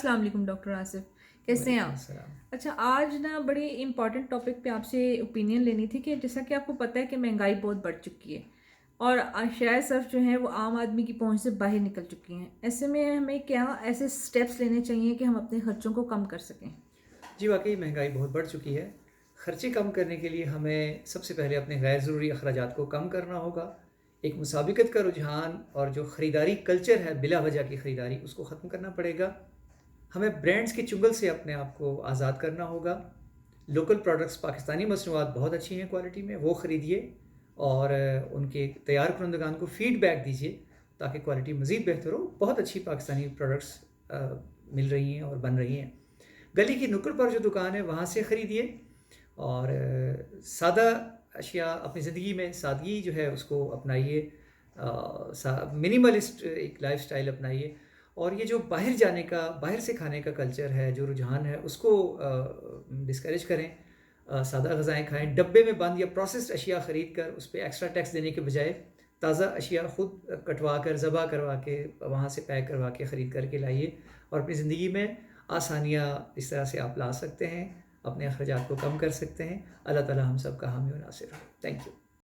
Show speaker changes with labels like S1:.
S1: السلام علیکم ڈاکٹر آصف، کیسے ہیں آپ؟ اچھا، آج نا بڑی امپورٹنٹ ٹاپک پہ آپ سے اوپینین لینی تھی کہ جیسا کہ آپ کو پتہ ہے کہ مہنگائی بہت بڑھ چکی ہے اور اشیاء صرف جو ہیں وہ عام آدمی کی پہنچ سے باہر نکل چکی ہیں. ایسے میں ہمیں کیا ایسے سٹیپس لینے چاہیے کہ ہم اپنے خرچوں کو کم کر سکیں؟
S2: جی واقعی مہنگائی بہت بڑھ چکی ہے. خرچے کم کرنے کے لیے ہمیں سب سے پہلے اپنے غیر ضروری اخراجات کو کم کرنا ہوگا. ایک مسابقت کا رجحان اور جو خریداری کلچر ہے بلا وجہ کی خریداری، اس کو ختم کرنا پڑے گا. ہمیں برانڈز کے چنگل سے اپنے آپ کو آزاد کرنا ہوگا. لوکل پروڈکٹس، پاکستانی مصنوعات بہت اچھی ہیں کوالٹی میں، وہ خریدیے اور ان کے تیار کنندگان کو فیڈ بیک دیجیے تاکہ کوالٹی مزید بہتر ہو. بہت اچھی پاکستانی پروڈکٹس مل رہی ہیں اور بن رہی ہیں. گلی کی نکڑ پر جو دکان ہے وہاں سے خریدیے اور سادہ اشیاء اپنی زندگی میں، سادگی جو ہے اس کو اپنائیے. منیملسٹ ایک لائف سٹائل اپنائیے. اور یہ جو باہر جانے کا، باہر سے کھانے کا کلچر ہے، جو رجحان ہے، اس کو ڈسکریج کریں. سادہ غذائیں کھائیں. ڈبے میں بند یا پروسیسڈ اشیاء خرید کر اس پہ ایکسٹرا ٹیکس دینے کے بجائے تازہ اشیاء خود کٹوا کر، ذبح کروا کے، وہاں سے پیک کروا کے خرید کر کے لائیے اور اپنی زندگی میں آسانیاں اس طرح سے آپ لا سکتے ہیں، اپنے اخراجات کو کم کر سکتے ہیں. اللہ تعالی ہم سب کا حامی و ناصر ہو. Thank you.